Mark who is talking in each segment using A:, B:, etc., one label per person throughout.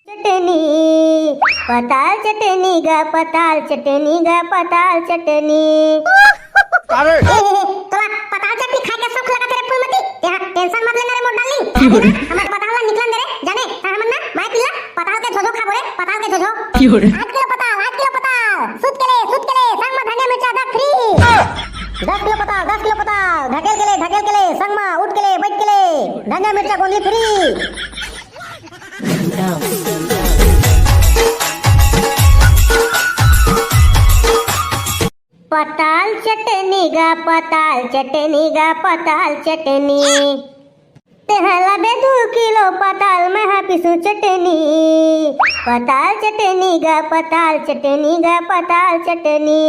A: चटनी पताल चटनी गा पताल चटनी गा पताल चटनी।
B: अरे
A: तोला पताल चटनी खाए के शौक लगा तेरे फूलमती यहां टेंशन मत ले मेरे मोट डार्लिंग। हमर पताल ला निकलन दे रे जाने हमन ना मैं पिल्ला पताल के झोझो खाबो रे पताल के झोझो। 8 किलो पताल सुत के ले संग में धनिया मिर्चा दा फ्री। 10 किलो पताल ढकेल के ले संग में उठ के ले बैठ के ले धनिया मिर्चा गोली फ्री। पताल चटनी गा पताल चटनी गा पताल चटनी। तेहला बे 2 किलो पताल में हा पिसू चटनी। पताल चटनी गा पताल चटनी गा पताल चटनी।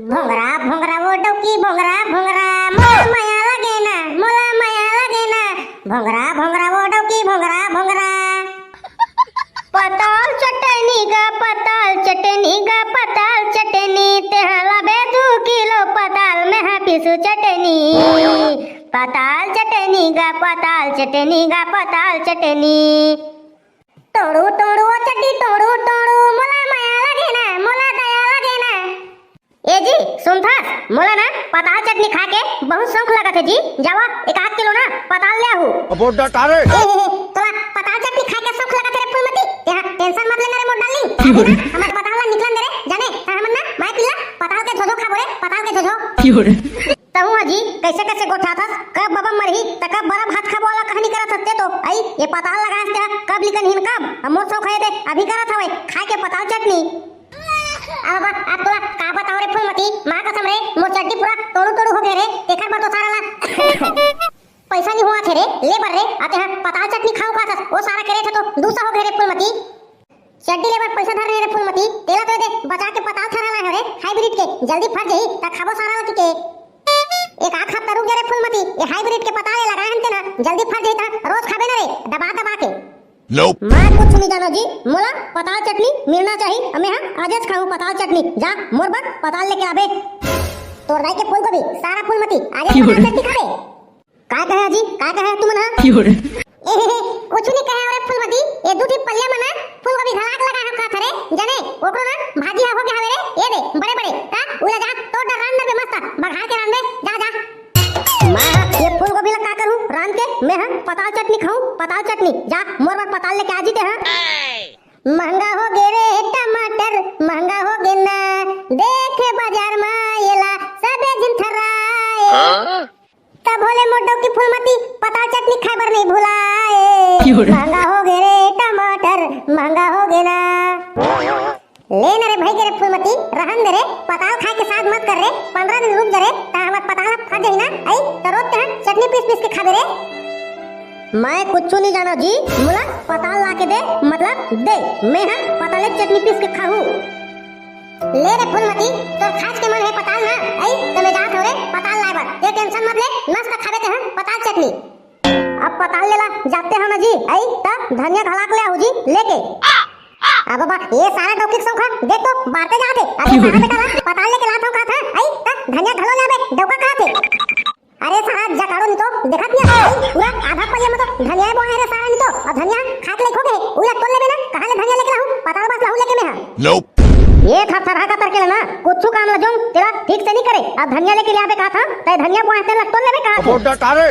A: भोंगरा भोंगरा वो डौकी भोंगरा भोंगरा मोला माया लगे ना भोंगरा भोंगरा वो डौकी भोंगरा भोंगरा। पताल चटनी गा पताल चटनी गा पताल चटनी। तेहला बे 2 किलो पताल में हा पिसू चटनी। पताल चटनी गा पताल चटनी गा पताल चटनी। तोड़ू तोड़ू ओ चट्टी तोड़ू तोड़ू मोला माया लगे ना मोला दया लगे ना। ए जी सुन था मोला ना पताल चटनी खा के बहुत शौक लगा थे जी। जावा 1 किलो ना पताल ले आहू।
B: अबोट डारे
A: तोला पताल चटनी खा के शौक लगा तेरे फूलमती यहां टेंशन मत ले मेरे मोट डार्लिंग। हमर पताल ला निकलन दे रे जाने हमन ना मैं पिल्ला पताल के झोझो खाबो रे पताल के झोझो। तहु जी कैसे कैसे गोठा था कब बाबा मरही त कब बड़ा भात खाबो वाला कहानी करत हते तो आई ये पताल लगास ते कब लिकन हिन कब मोर शौक है दे अभी करत हवे खाए के पताल चटनी। अब तोला का बताओ रे फूलमती मां कसम रे मोर चट्टी पूरा तोड़ू तोड़ू हो गए रे तेखर पर तो सारा ला पैसा नहीं हुआ थे रे लेबर रे आते हैं पताल चटनी खाओ का वो सारा करे थे तो दूसरा हो गए रे फूलमती। चड्डी लेबर पैसा धर रे फूलमती तेला तो दे बचा के पताल खराला है रे हाइब्रिड के जल्दी फट जाई त खाबो सारा ला के एक आख हफ्ता रुक जा रे फूलमती ये हाइब्रिड के पताल लगाए हनते ना जल्दी फट जाई त रोज खाबे ना रे दबा दबा के।
B: नोप
A: मैं कुछ नहीं जानो जी मोला पताल चटनी मिलना चाहिए हमें हां आज खाऊं पताल चटनी जा मोर बक पताल लेके आबे। तोर दाई के फूल गोभी सारा फूलमती आज पताल चटनी खाबे का कहे जी का कहे तुम ना कुछ नहीं कहे रे फूलमती ये दूधी पल्ले मना फूल गोभी घलाक लगा हम खा रे जाने ओकरो ना भाजी हो के हवे रे ये दे बड़े बड़े का उला जा तो डरान ना बे मस्त बघा के रान दे जा जा। मैं ये फूल गोभी ला का करूं रान के मैं हां पताल चटनी खाऊं पताल चटनी जा मोर बार पताल लेके आ जीते हां। महंगा हो गे रे टमाटर महंगा हो गे ना देखे बाजार में येला सबे जिन थराए तब भोले मोटो की फूलमती पताल चटनी खाए बर नहीं भुलाए। महंगा हो गे रे टमाटर महंगा हो गे ना ले ना रे भाई के रे फूलमती रहन दे रे पताल खाए के साथ मत कर रे 15 दिन रुक जा रे ता हमर पताल खा जाई ना आई तो रोज ते चटनी पीस पीस के खा दे रे। मैं कुछ नहीं जाना जी मुला पताल ला के दे मतलब दे मैं हां पताल चटनी पीस के खाऊं। ले रे फूलमती तो खास के मन है पताल ना आई तो मैं जात हो रे पताल लाए बात ये टेंशन मत ले मस्त खाबे ते हां पताल चटनी। अब पताल लेला जाते हो ना जी आई ता धनिया घलाक ले आऊ जी लेके अब बाबा ये सारा डॉक्टर सौखा देख तो बाते जाते अरे सारा बेटा ला पताल लेके लात हो का था आई ता धनिया घलो ले बे डौका खाते अरे सारा जकाड़ो नहीं तो देखत नहीं आई पूरा आधा पल्ले में तो धनिया बो है रे सारा नहीं तो और धनिया खाक ले खोगे उला तोड़ लेबे ना कहां ले धनिया लेके लाऊं पताल बस लाऊ लेके मैं हां। नोप ये था तरह का तरके ना कुछ काम ला जों तेरा ठीक से नहीं करे अब धनिया लेके ले आबे का था ते धनिया बो है तोड़ लेबे का
B: अबोट डारे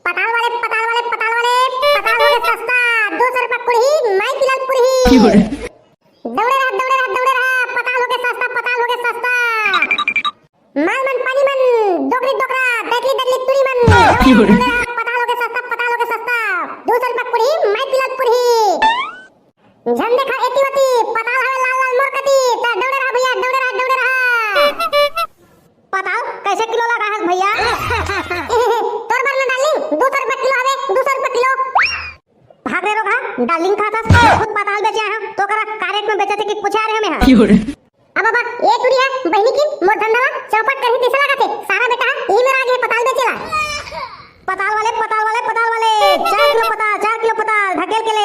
A: पताल वाले पताल हो गए सस्ता 200 रुपए पुरही माई पिलाल पुरही दौड़े रहा पताल हो गए सस्ता माल मन पानी मन डोकरी डोकरा देखली तुरी मन पताल हो गए सस्ता 200 रुपए पुरही माई पिलाल पुरही झन देखा एतीवती पताल हवे लाल लाल मोरकती ता दौड़े रहा भैया दौड़े रहा पताल कैसे किलो लगा है भैया तोर बार में डार्लिंग 200 रुपए किलो हवे 200 रुपए किलो भाग रे रोगा डार्लिंग खाता खुद पताल बेचे हैं तो करा कार्य में बेचे थे कि पूछा रहे हमें हां। अब बाबा ये टुरिया बहनी की मोर धंधाला चौपट करही तीसरा लगाते सारा बेटा ई मेरा आगे पताल बेचेला पताल वाले 4 किलो पताल ढकेल के ले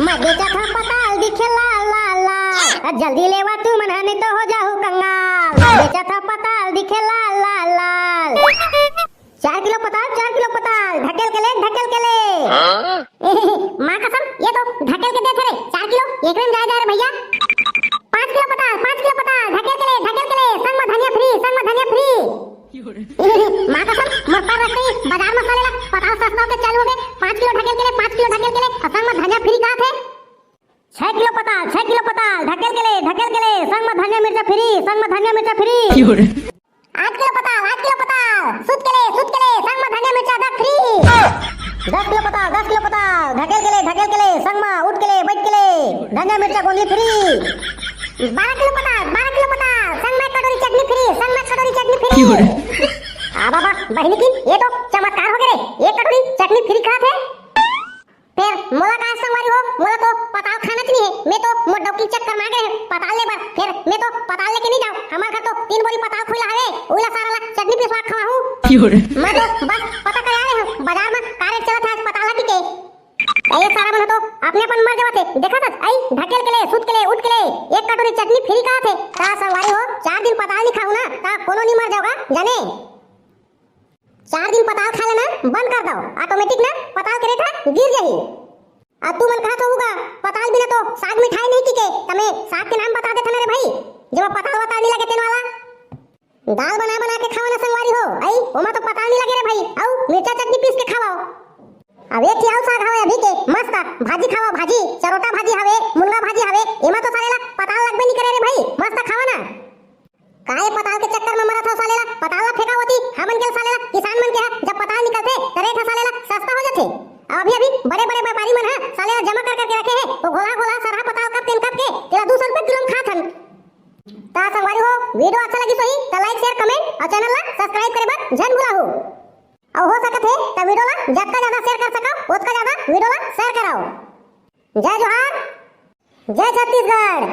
A: मैं बेचा था पताल दिखे लाल लाल लाल जल्दी लेवा तू मन नहीं तो हो जाऊ कंगाल बेचा था पताल दिखे लाल लाल लाल 4 किलो पताल ढकेल के ले बाजार में साले पताल सस्ता होके चालू हो गए 5 किलो ढकेल के ले 5 किलो ढकेल के ले संग में धनिया फ्री का थे 6 किलो पताल ढकेल के ले संग में धनिया मिर्चा फ्री 8 किलो पताल सुत के ले संग में धनिया मिर्चा दा फ्री 10 किलो पताल ढकेल के ले संग में उठ के ले बैठ के ले धनिया मिर्चा गोली फ्री 12 किलो पताल संग में कटोरी चटनी फ्री आ बाबा बहनी की ये तो चमत्कार हो गए रे एक कटोरी चटनी फ्री खा थे फिर मोला का संगवारी हो मोला तो पताल खाना नहीं है मैं तो मोडो की चक्कर मार गए पताल ले बार फिर मैं तो पताल लेके नहीं जाऊं हमार घर तो 3 बोरी पताल खुला है उला सारा ला चटनी पिसवा खावा हूं मैं तो बस पता कर आए हूं बाजार में कारे चलत है पताल की के ये सारा मन तो अपने अपन मर जाते देखा था आई ढकेल के ले सुत के ले उठ के ले एक कटोरी चटनी फ्री का थे का संगवारी हो 4 दिन पताल नहीं खाऊ ना का कोनो नहीं मर जाओगा जाने 4 दिन पताल खा लेना बंद कर दो ऑटोमेटिक ना पताल के रेट गिर जाही अब तू मन कहा तो होगा पताल बिना तो साग मिठाई नहीं टिके तमे साग के नाम बता दे थे मेरे भाई जब पताल नहीं लगे तेन वाला दाल बना के खावा ना संगवारी हो आई ओमा तो पताल नहीं लगे रे भाई आउ मिर्चा चटनी पीस के खावाओ अब एक खिलाओ साग हवे अभी के मस्त भाजी खावा भाजी चरोटा भाजी हवे मुनगा भाजी हवे एमा तो सालेला पताल लगबे नहीं करे रे भाई मस्त खावा ना काहे पताल के चक्कर में मरा था सालेला पताल फेंका होती हमन के सालेला किसान मन के जब पताल निकलते त रेट सालेला सस्ता हो जाते अभी बड़े व्यापारी मन है सालेला जमा कर करके रखे है वो घोला सरहा पताल कब तेल कब के तेरा 200 रुपए किलो में खाथन ता संगवारी हो वीडियो अच्छा लगी सोई तो लाइक शेयर कमेंट और चैनल ला सब्सक्राइब करे बर जन भूला हो और हो सकत है तो वीडियो ला जितना ज्यादा शेयर कर सको उतना ज्यादा वीडियो ला शेयर कराओ जय जोहार जय छत्तीसगढ़।